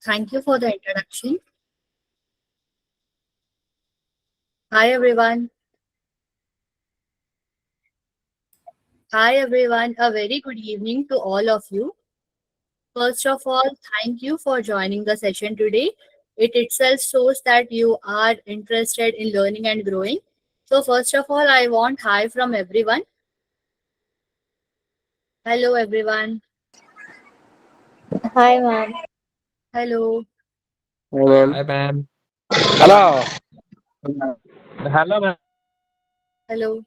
Thank you for the introduction. Hi everyone. Hi everyone. A very good evening to all of you. First of all, thank you for joining the session today. It itself shows that you are interested in learning and growing. So first of all, I want hi from everyone. Hello everyone. Hi, ma'am. Hello. Well, Hi, ma'am. hello. Hello, ma'am. Hello.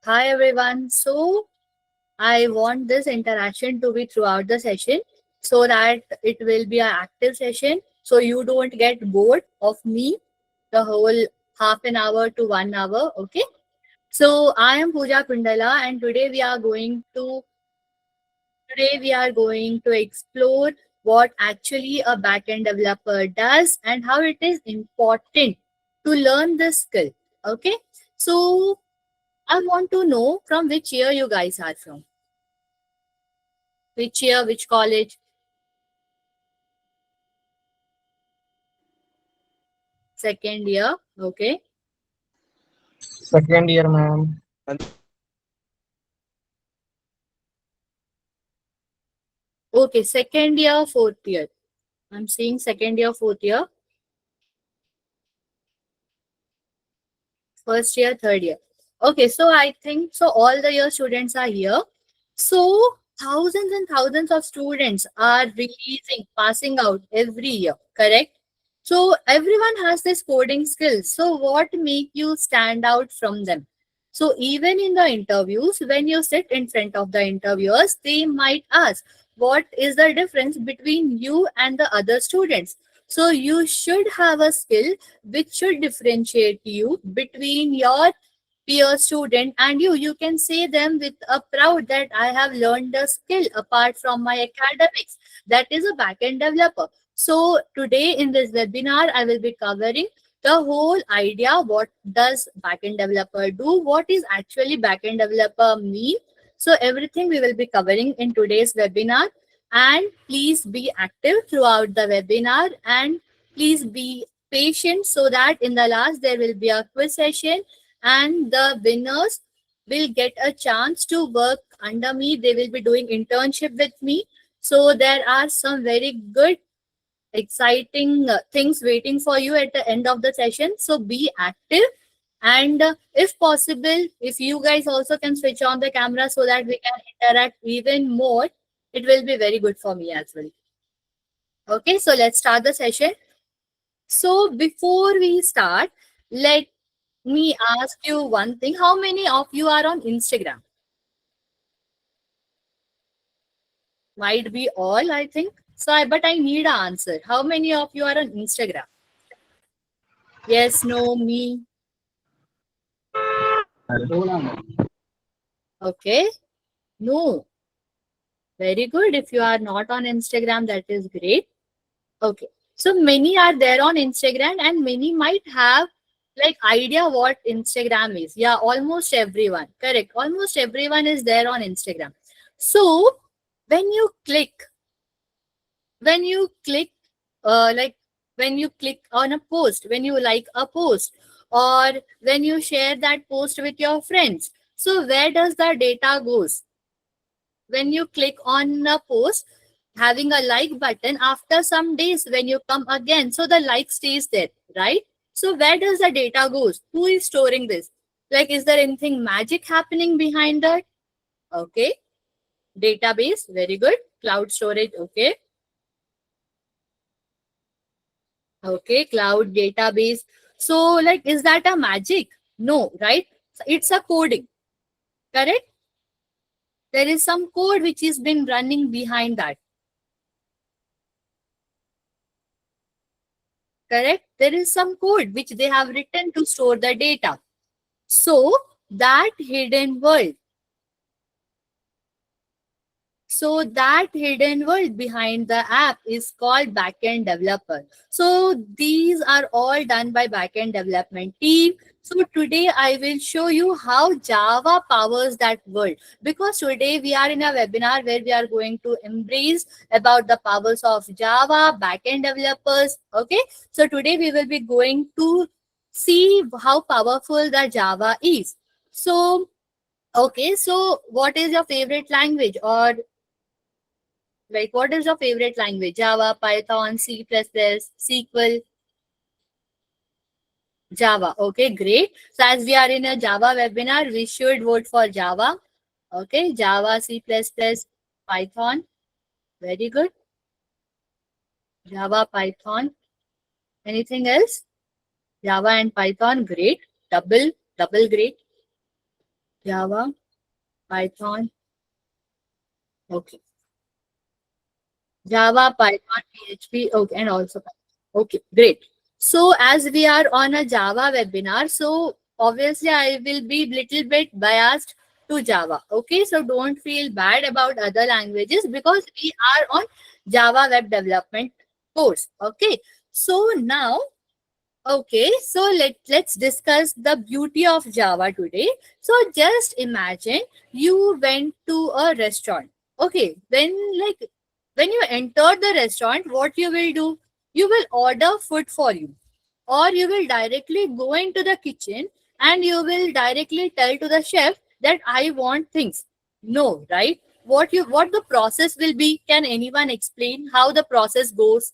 Hi everyone. So I want this interaction to be throughout the session so that it will be an active session. So you don't get bored of me the whole half an hour to 1 hour. Okay. So I am Pooja Kundala and today we are going to explore what actually a backend developer does and how it is important to learn this skill. Okay. So I want to know from which year you guys are from. Which year, which college? Second year. Okay. Second year, ma'am. Okay. Second year, fourth year. I'm seeing second year, fourth year, first year, third year. Okay. So I think so all the year students are here. So thousands and thousands of students are releasing, passing out every year. Correct? So everyone has this coding skills. So what make you stand out from them? So even in the interviews, when you sit in front of the interviewers, they might ask, what is the difference between you and the other students? So you should have a skill which should differentiate you between your peer student and you can say them with a proud that I have learned a skill apart from my academics. That is a backend developer. So today in this webinar, I will be covering the whole idea. What does backend developer do? What is actually backend developer mean? So everything we will be covering in today's webinar. And please be active throughout the webinar and please be patient so that in the last there will be a quiz session and the winners will get a chance to work under me. They will be doing internship with me. So there are some very good exciting things waiting for you at the end of the session. So be active and if possible, if you guys also can switch on the camera so that we can interact even more, it will be very good for me as well. Okay, so let's start the session. So before we start, let me ask you one thing. How many of you are on Instagram? Might be all, I think. So, but I need an answer. How many of you are on Instagram? Yes, no, me. Okay. No. Very good. If you are not on Instagram, that is great. Okay. So many are there on Instagram and many might have like idea what Instagram is. Yeah, almost everyone. Correct. Almost everyone is there on Instagram. So when you click when you click like when you click on a post, when you like a post, or when you share that post with your friends, so where does the data goes? When you click on a post having a like button, after some days when you come again, so the like stays there, right? So where does the data goes? Who is storing this? Like, is there anything magic happening behind that? Okay. Database, very good. Cloud storage, okay. Okay, cloud database. So, like, is that a magic? No, right? It's a coding, correct? There is some code which has been running behind that, correct? There is some code which they have written to store the data. So, that hidden world. So that hidden world behind the app is called backend developer. So these are all done by backend development team. So today I will show you how Java powers that world, because today we are in a webinar where we are going to embrace about the powers of Java backend developers. Okay, so today we will be going to see how powerful the Java is. So okay, so what is your favorite language, or like what is your favorite language? Java, Python, C++, SQL, Java. Okay, great. So as we are in a Java webinar, we should vote for Java. Okay, Java, C++, Python. Very good. Java, Python. Anything else? Java and Python. Great. Double great. Java, Python. Okay. Java, Python, PHP. Okay, and also Python. Okay, great. So as we are on a Java webinar, so obviously I will be little bit biased to Java. Okay, so don't feel bad about other languages because we are on Java web development course. Okay, so now, okay, so let's discuss the beauty of Java today. So just imagine you went to a restaurant. Okay, when you enter the restaurant, what you will do? You will order food for you, or you will directly go into the kitchen and you will directly tell to the chef that I want things. No, right? What the process will be? Can anyone explain how the process goes?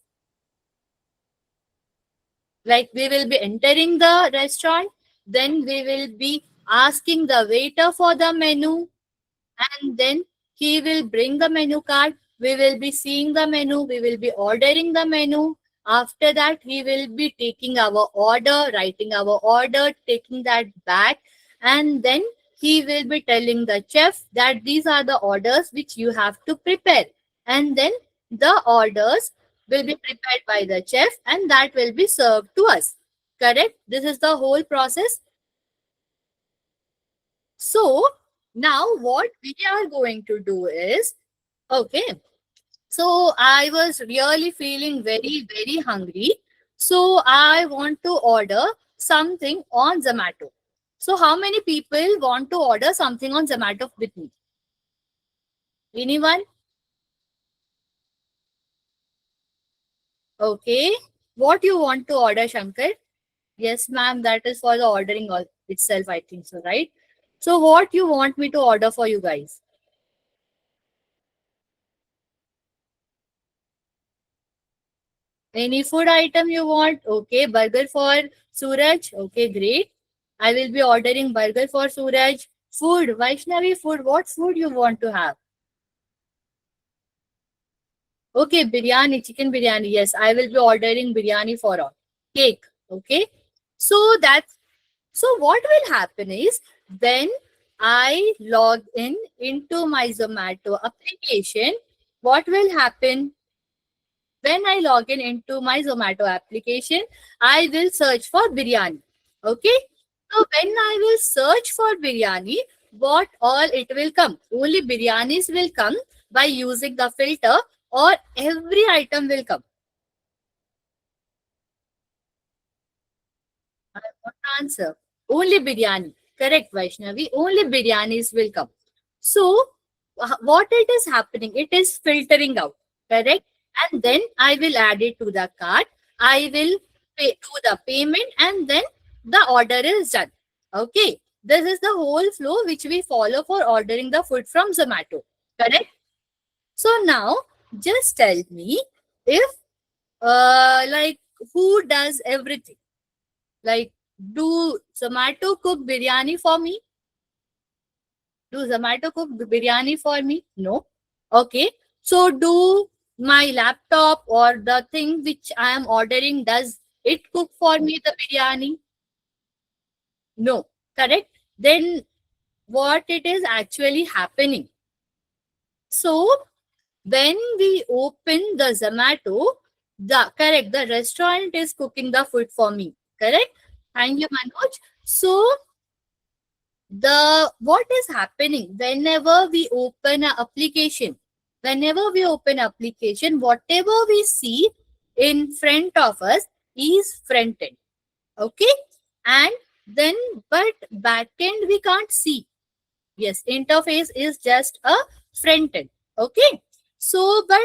Like we will be entering the restaurant, then we will be asking the waiter for the menu, and then he will bring the menu card. We will be seeing the menu, we will be ordering the menu. After that, he will be taking our order, writing our order, taking that back, and then he will be telling the chef that these are the orders which you have to prepare. And then the orders will be prepared by the chef and that will be served to us. Correct? This is the whole process. So now what we are going to do is, okay, so I was really feeling very hungry. So I want to order something on Zomato. So how many people want to order something on Zomato with me? Anyone? Okay. What you want to order, Shankar? Yes, ma'am. That is for the ordering itself, I think so, right? So what you want me to order for you guys? Any food item you want? Okay, burger for Suraj. Okay, great. I will be ordering burger for Suraj. Food, Vaishnavi food. What food you want to have? Okay, biryani, chicken biryani. Yes, I will be ordering biryani for all. Cake. Okay. So that's so what will happen is when I log in into my Zomato application, what will happen? When I log in into my Zomato application, I will search for biryani. Okay. So when I will search for biryani, what all it will come? Only biryanis will come by using the filter, or every item will come. I want to answer. Only biryani. Correct, Vaishnavi. Only biryanis will come. So what it is happening? It is filtering out. Correct. And then I will add it to the cart. I will do the payment and then the order is done. Okay. This is the whole flow which we follow for ordering the food from Zomato. Correct. So now just tell me if like who does everything? Like, do Zomato cook biryani for me? Do Zomato cook biryani for me? No. Okay. So do my laptop or the thing which I am ordering, does it cook for me the biryani? No. Correct. Then what it is actually happening? So when we open the Zomato, the restaurant is cooking the food for me. Correct. Thank you, Manoj. So the what is happening whenever we open an application, whatever we see in front of us is front end. Okay. And Then, but backend we can't see. Yes, interface is just a front end. Okay. So, but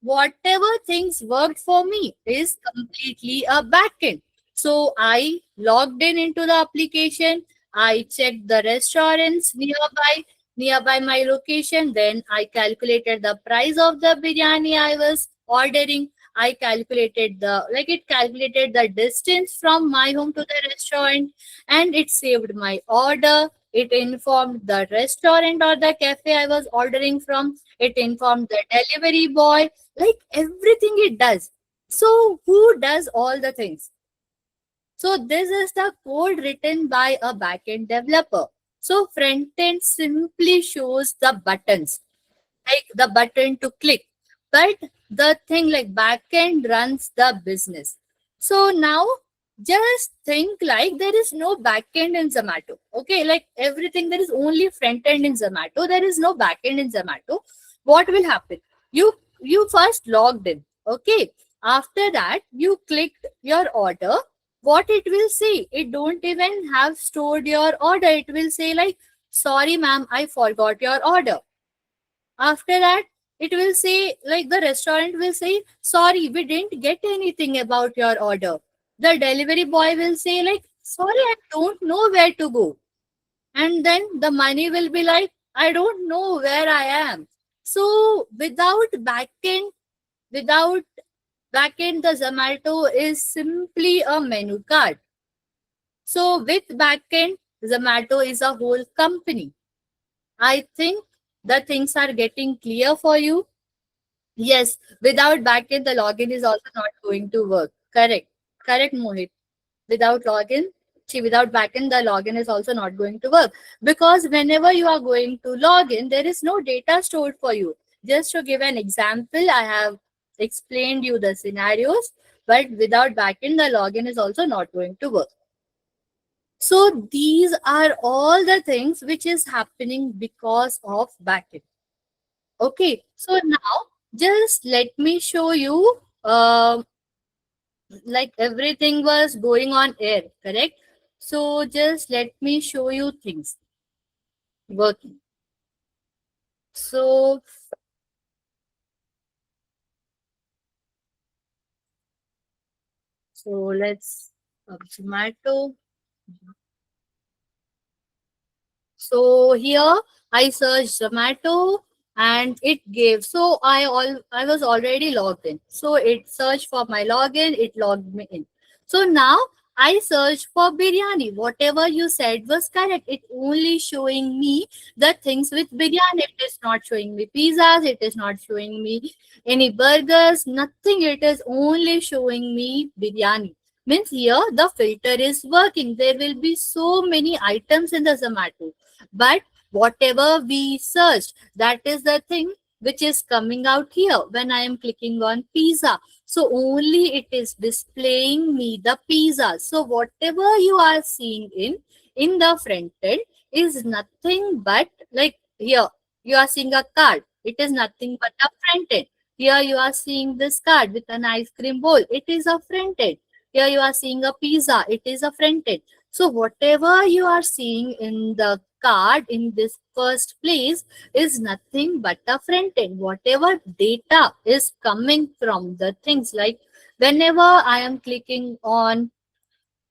whatever things worked for me is completely a backend. So I logged in into the application. I checked the restaurants nearby my location. Then I calculated the price of the biryani I was ordering. I calculated it calculated the distance from my home to the restaurant, and it saved my order. It informed the restaurant or the cafe I was ordering from. It informed the delivery boy, like everything it does. So who does all the things? So this is the code written by a backend developer. So front end simply shows the buttons, like the button to click, but the thing like backend runs the business. So now just think like there is no backend in Zomato. Okay, like everything, there is only front end in Zomato, there is no backend in Zomato. What will happen? You first logged in. Okay, after that you clicked your order. What it will say, it don't even have stored your order. It will say like, sorry ma'am, I forgot your order. After that, it will say, like the restaurant will say, sorry, we didn't get anything about your order. The delivery boy will say, like, sorry, I don't know where to go. And then the money will be like, I don't know where I am. So without backend, the Zomato is simply a menu card. So with backend, Zomato is a whole company. I think the things are getting clear for you. Yes, without backend, the login is also not going to work. Correct. Correct, Mohit. Without login, see, without backend, the login is also not going to work. Because whenever you are going to log in, there is no data stored for you. Just to give an example, I have explained you the scenarios, but without backend, the login is also not going to work. So these are all the things which is happening because of backend. Okay, so now just let me show you, like everything was going on air, correct? So just let me show you things working. So let's Zomato. So here I searched Zomato and it gave. So I was already logged in. So it searched for my login, it logged me in. So now I searched for biryani. Whatever you said was correct. It only showing me the things with biryani. It is not showing me pizzas, it is not showing me any burgers, nothing. It is only showing me biryani. Means here the filter is working. There will be so many items in the Zomato, but whatever we searched, that is the thing which is coming out here when I am clicking on pizza. So only it is displaying me the pizza. So whatever you are seeing in the front end is nothing but, like here you are seeing a card. It is nothing but a front end. Here you are seeing this card with an ice cream bowl. It is a front end. Here you are seeing a pizza. It is a front end. So whatever you are seeing in the card in this first place is nothing but a front end. Whatever data is coming from the things, like whenever I am clicking on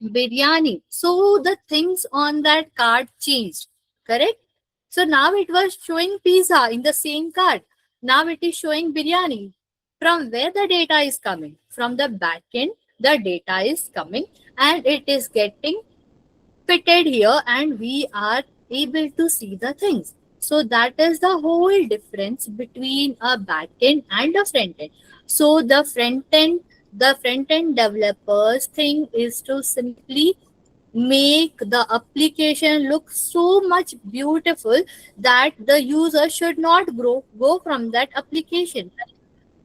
biryani, so the things on that card changed, correct? So now it was showing pizza in the same card. Now it is showing biryani. From where the data is coming? From the back end, the data is coming and it is getting fitted here and we are able to see the things. So that is the whole difference between a backend and a front end. So the front end developers thing is to simply make the application look so much beautiful that the user should not go from that application.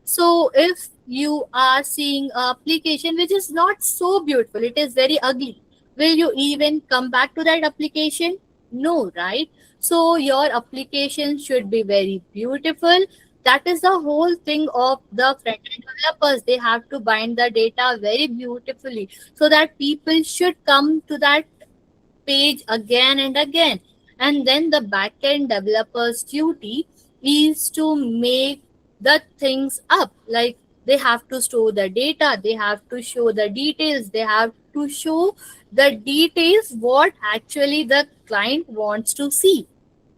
So if you are seeing an application which is not so beautiful, it is very ugly, will you even come back to that application? No, right? So your application should be very beautiful. That is the whole thing of the front-end developers. They have to bind the data very beautifully so that people should come to that page again and again. And then the backend developer's duty is to make the things up. Like they have to store the data, they have to show the details, they have to show the details what actually the client wants to see.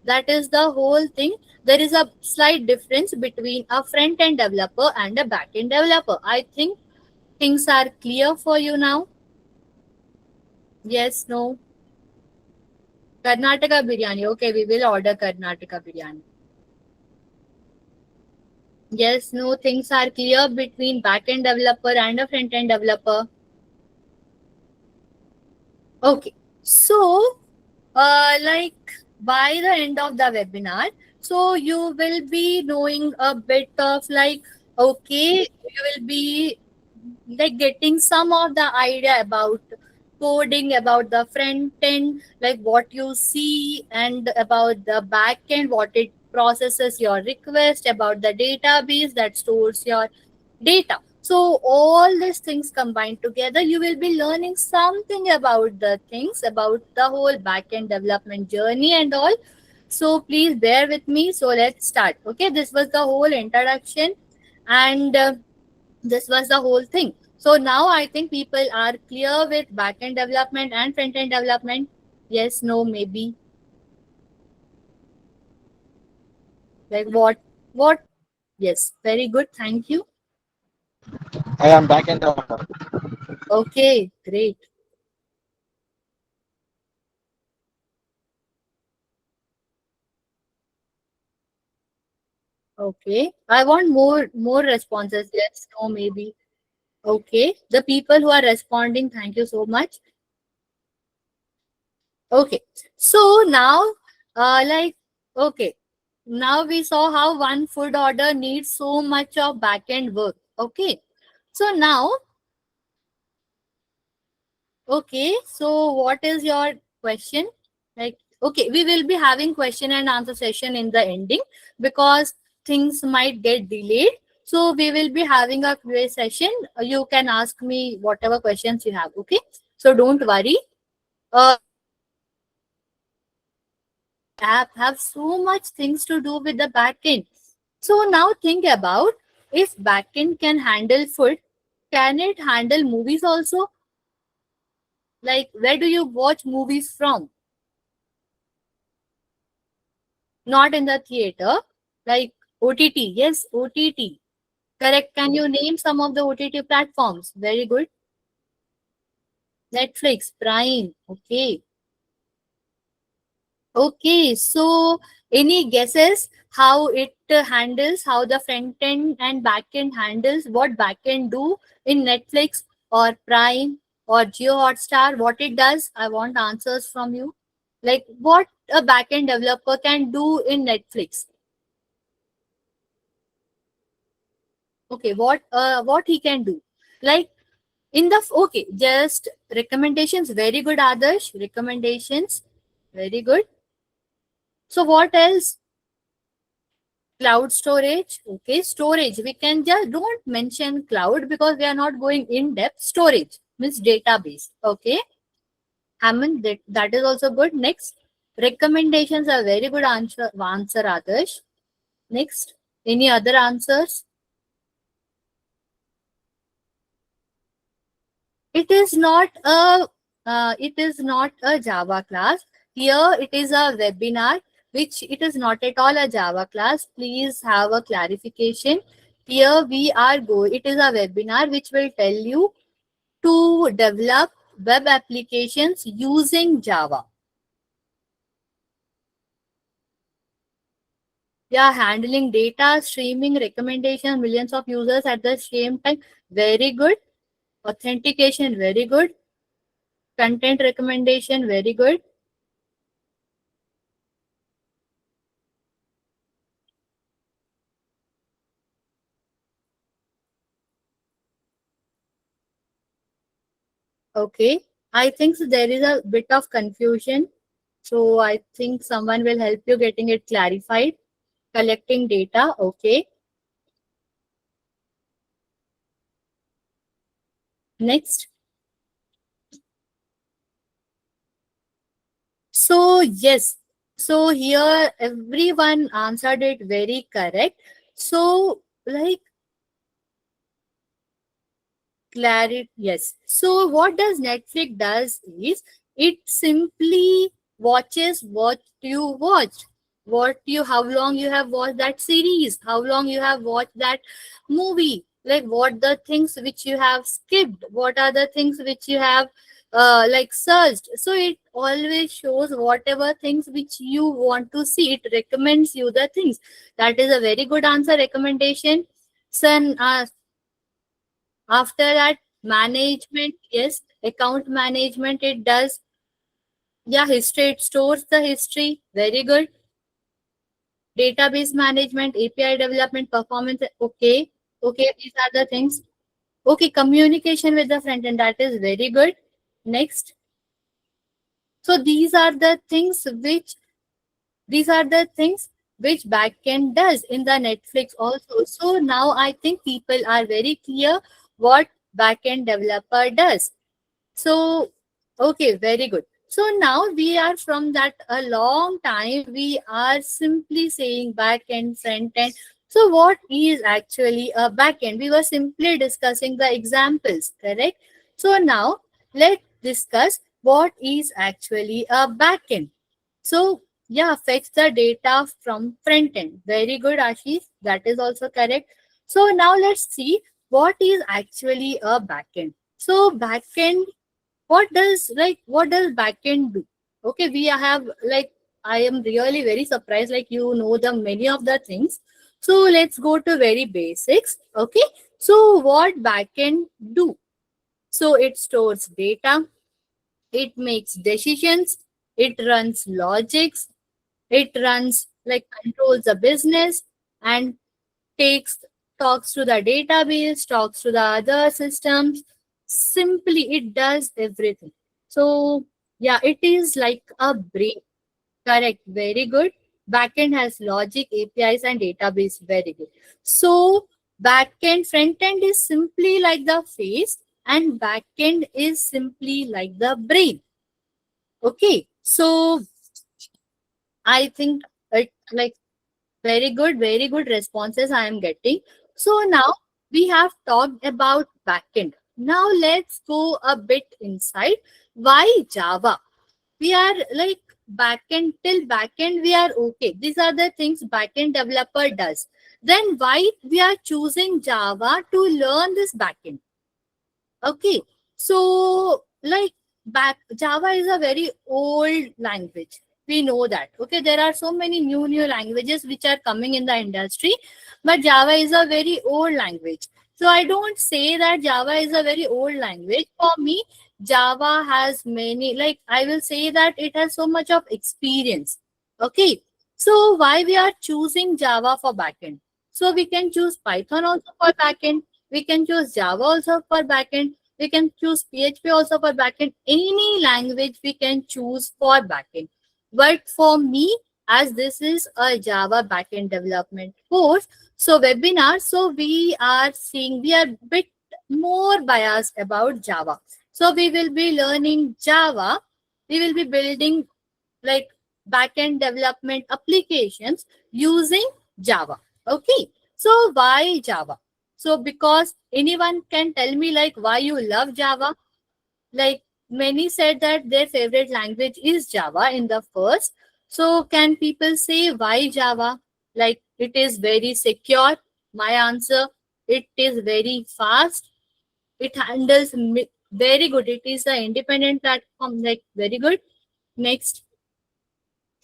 That is the whole thing. There is a slight difference between a front end developer and a back end developer. I think things are clear for you now. Yes, no. Karnataka biryani. Okay, we will order Karnataka biryani. Yes, no, things are clear between back-end developer and a front-end developer. Okay, so like by the end of the webinar, so you will be knowing a bit of like, okay, you will be like getting some of the idea about coding, about the front end, like what you see, and about the back end, what it processes your request, about the database that stores your data. So all these things combined together, you will be learning something about the things, about the whole back-end development journey and all. So please bear with me. So let's start. Okay, this was the whole introduction, and this was the whole thing. So now I think people are clear with back-end development and front-end development. Yes, no, maybe. Like what? Yes, very good. Thank you. I am back in the Okay, great. Okay. I want more responses. Yes, no, maybe. Okay. The people who are responding, thank you so much. Okay. So now, like, okay. Now we saw how one food order needs so much of back-end work. Okay. So now, okay. So what is your question? Like, okay, we will be having question and answer session in the ending because things might get delayed. So we will be having a QA session. You can ask me whatever questions you have. Okay. So don't worry. Uh, app have so much things to do with the backend. So now think about, if backend can handle food, can it handle movies also? Like, where do you watch movies from? Not in the theater. Like OTT. Yes, OTT. Correct. Can you name some of the OTT platforms? Very good. Netflix, Prime. Okay. Okay. So, any guesses how it handles, how the front end and back end handles, what back end do in Netflix or Prime or Geo Hotstar? What it does? I want answers from you. Like, what a back end developer can do in Netflix. Okay. What he can do? Like, in the okay, just recommendations. Very good, Adarsh. Recommendations. Very good. So what else? Cloud storage. Okay, storage. We can just don't mention cloud because we are not going in depth. Storage means database. Okay. Hammond, that is also good. Next, recommendations are very good answer, Adarsh. Next, any other answers? It is not a Java class. Here it is a webinar, which it is not at all a Java class. Please have a clarification. Here we are going. It is a webinar which will tell you to develop web applications using Java. Yeah, handling data, streaming, recommendation, millions of users at the same time. Very good. Authentication, very good. Content recommendation, very good. Okay, I think so there is a bit of confusion. So I think someone will help you getting it clarified. Collecting data. Okay. Next. So yes, so here everyone answered it very correct. So like clarity, yes. So what does Netflix does is it simply watches what you watched, what you, how long you have watched that series, how long you have watched that movie, like what the things which you have skipped, what are the things which you have like searched. So it always shows whatever things which you want to see. It recommends you the things. That is a very good answer, recommendation. Son, after that, management, yes, account management, it does. Yeah, history, it stores the history. Very good. Database management, API development, performance. Okay. Okay, these are the things. Okay, communication with the front end. That is very good. Next. So these are the things which backend does in the Netflix also. So now I think people are very clear what backend developer does. So, okay, very good. So now we are from that a long time, we are simply saying back end, front end. So what is actually a back end? We were simply discussing the examples, correct? So now let's discuss what is actually a back end. So yeah, fetch the data from front end. Very good, Ashish. That is also correct. So now let's see what is actually a backend. So backend, what does backend do? Okay, we have like, I am really very surprised, like you know the many of the things. So let's go to very basics. Okay, so what backend do? So it stores data, it makes decisions, it runs logics, it runs like controls the business, and takes talks to the database, talks to the other systems. Simply, it does everything. So yeah, it is like a brain. Correct. Very good. Backend has logic, APIs, and database. Very good. So backend, front end is simply like the face, and backend is simply like the brain. Okay. So I think it like very good responses I am getting. So now we have talked about backend. Now let's go a bit inside. Why Java? We are like backend, till backend we are okay. These are the things backend developer does. Then why we are choosing Java to learn this backend? Okay, so like back Java is a very old language. We know that. Okay, there are so many new languages which are coming in the industry, but Java is a very old language. So I don't say that Java is a very old language. For me, Java has many, like I will say that it has so much of experience. Okay, so why we are choosing Java for backend? So we can choose Python also for backend. We can choose Java also for backend. We can choose PHP also for backend. Any language we can choose for backend. But for me, as this is a Java backend development course, so webinar, so we are seeing, we are bit more biased about Java. So we will be learning Java. We will be building like backend development applications using Java. Okay. So why Java? So because anyone can tell me like why you love Java? Like many said that their favorite language is Java in the first. So can people say why Java? Like it is very secure. My answer, it is very fast. It handles very good. It is an independent platform. Like very good. Next.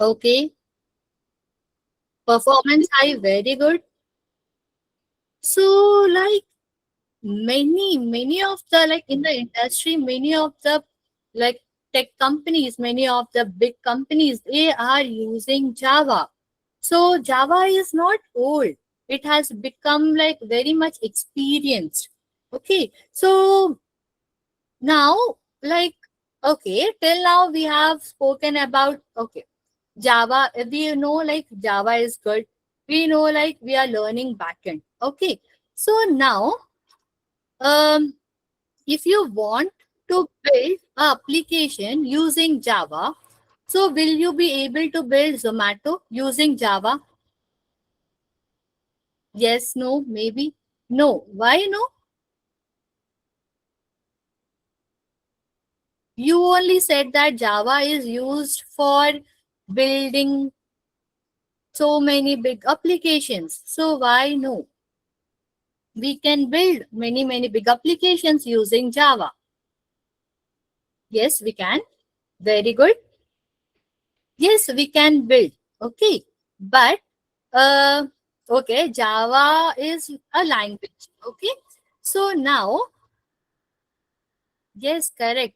Okay. Performance high, very good. So like many of the, like in the industry, many of the like tech companies, many of the big companies, they are using Java. So Java is not old. It has become like very much experienced. Okay. So now like, okay, till now we have spoken about, okay, Java. We know like Java is good. We know like we are learning backend. Okay. So now, if you want to build an application using Java, So will you be able to build Zomato using Java? Yes, no, maybe. No. Why no? You only said that Java is used for building so many big applications. So why no? We can build many big applications using Java. Yes, we can. Very good. Yes, we can build. Okay. But okay, Java is a language. Okay. So now, yes, correct.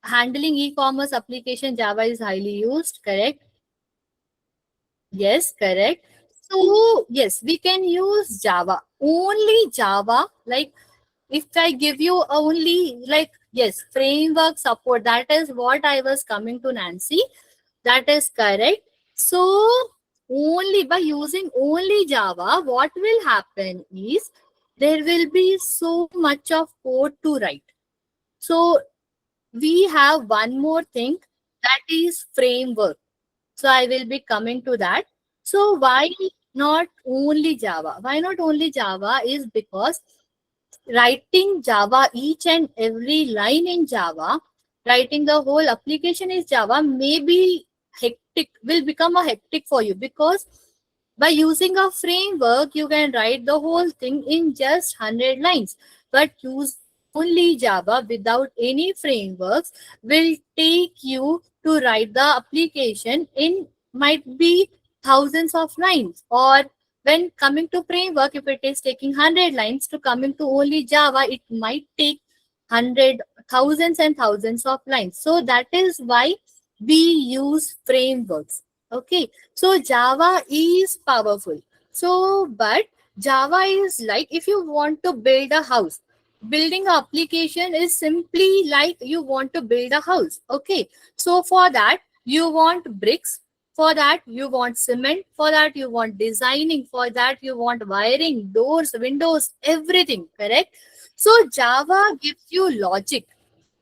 Handling e-commerce application Java is highly used. Correct. Yes, correct. So yes, we can use Java. Only Java. Like if I give you only like yes, framework support. That is what I was coming to, Nancy. That is correct. So only by using only Java, what will happen is there will be so much of code to write. So we have one more thing, that is framework. So I will be coming to that. So why not only Java? Why not only Java is because writing Java, each and every line in Java, writing the whole application is Java, may be hectic, will become a hectic for you, because by using a framework, you can write the whole thing in just 100 lines. But use only Java without any frameworks will take you to write the application in might be thousands of lines. Or when coming to framework, if it is taking 100 lines to coming to only Java, it might take 100 thousands and thousands of lines. So that is why we use frameworks. Okay, so Java is powerful. So, but Java is like if you want to build a house, building an application is simply like you want to build a house. Okay, so for that you want bricks, for that you want cement, for that you want designing, for that you want wiring, doors, windows, everything. Correct. So Java gives you logic.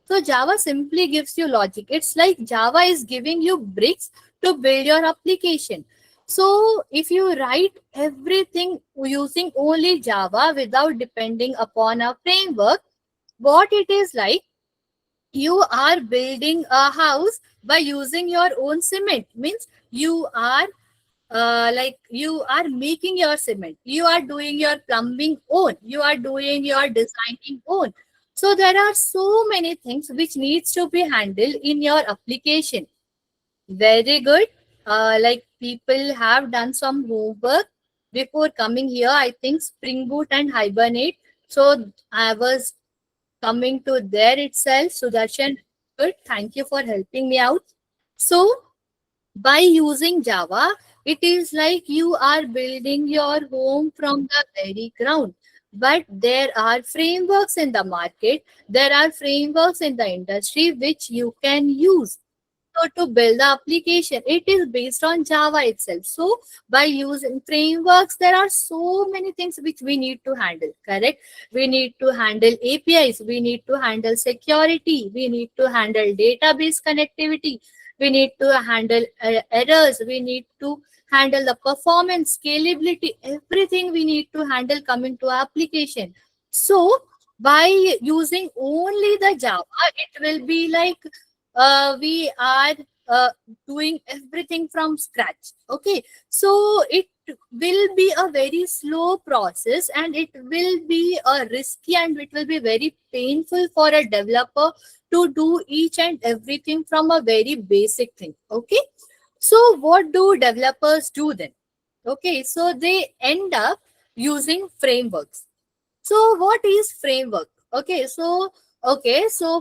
So Java simply gives you logic. It's like Java is giving you bricks to build your application. So if you write everything using only Java without depending upon a framework, what it is like, you are building a house by using your own cement. Means you are like you are making your cement, you are doing your plumbing own, you are doing your designing own. So there are so many things which needs to be handled in your application. Very good. Like people have done some homework before coming here. I think Spring Boot and Hibernate. So I was coming to there itself. Sudarshan, good. Thank you for helping me out. So by using Java, it is like you are building your home from the very ground. But there are frameworks in the market, there are frameworks in the industry which you can use. So to build the application, it is based on Java itself. So by using frameworks, there are so many things which we need to handle. Correct? We need to handle APIs. We need to handle security. We need to handle database connectivity. We need to handle errors. We need to handle the performance, scalability, everything we need to handle coming to application. So by using only the Java, it will be like we are doing everything from scratch. Okay, so it will be a very slow process, and it will be a risky, and it will be very painful for a developer to do each and everything from a very basic thing. Okay, so what do developers do then? Okay, so they end up using frameworks. So what is framework? Okay, so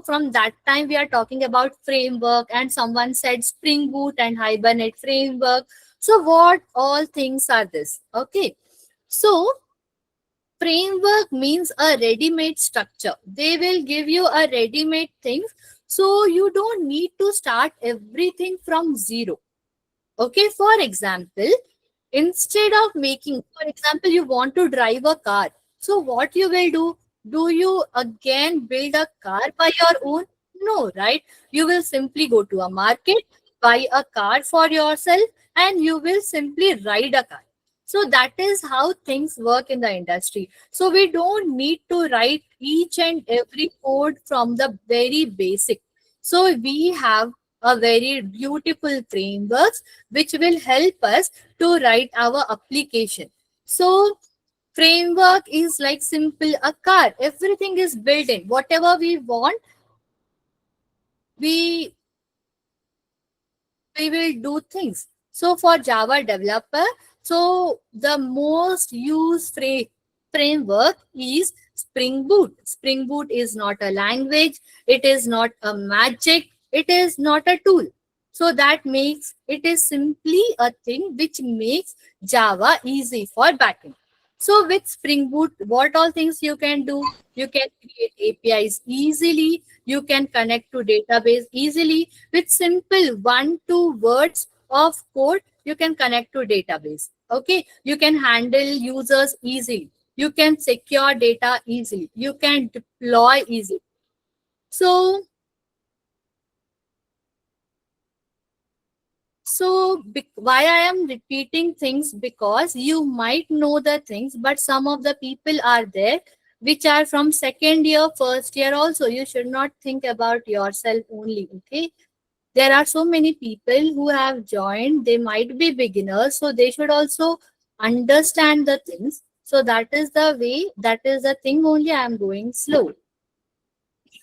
from that time we are talking about framework, and someone said Spring Boot and Hibernate framework. So what all things are this? Okay, so framework means a ready-made structure. They will give you a ready-made thing, so you don't need to start everything from zero. Okay, for example, instead of making, for example, you want to drive a car. So what you will do? Do you again build a car by your own? No, right? You will simply go to a market. buy a car for yourself and you will simply ride a car. So that is how things work in the industry. So we don't need to write each and every code from the very basic. So we have a very beautiful frameworks which will help us to write our application. So framework is like simple a car. Everything is built in. Whatever we want, we we will do things. So for Java developer, so the most used framework is Spring Boot. Spring Boot is not a language, it is not a magic, it is not a tool. So that makes it is simply a thing which makes Java easy for backend. So with Spring Boot, what all things you can do? You can create APIs easily, you can connect to database easily. With simple 1-2 words of code, you can connect to database. Okay, you can handle users easily, you can secure data easily, you can deploy easily. So why I am repeating things, because you might know the things, but some of the people are there which are from second year, first year also. You should not think about yourself only. Okay, there are so many people who have joined, they might be beginners, so they should also understand the things. So that is the way, that is the thing only I am going slow.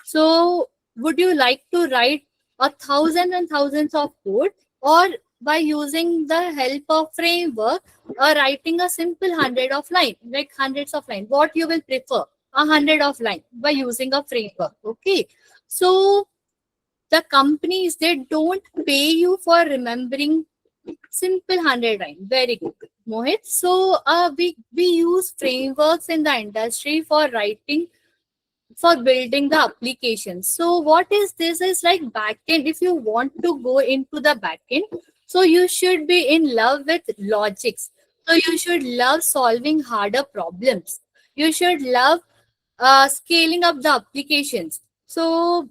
So would you like to write a thousand and thousands of code, or by using the help of framework or writing a simple hundred of line, like hundreds of line, what you will prefer? A hundred of line by using a framework. Okay, so the companies, they don't pay you for remembering simple 100 line. Very good, Mohit. So we use frameworks in the industry for writing, for building the application. So what is this is like backend. If you want to go into the backend, so you should be in love with logics. So you should love solving harder problems. You should love scaling up the applications. So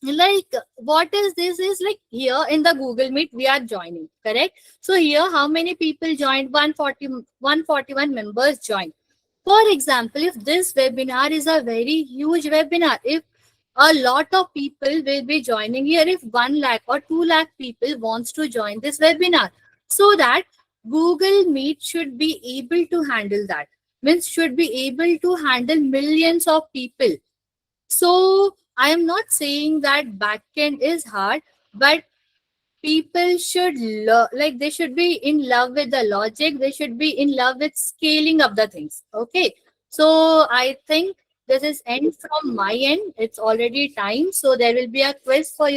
like what is this is like, here in the Google Meet we are joining, correct? So here how many people joined? 141 members joined. For example, if this webinar is a very huge webinar, if a lot of people will be joining here, if 1 lakh or 2 lakh people wants to join this webinar, so that Google Meet should be able to handle that, means should be able to handle millions of people. So I am not saying that backend is hard, but people should like they should be in love with the logic. They should be in love with scaling up the things. Okay. So I think this is end from my end. It's already time. So there will be a quiz for you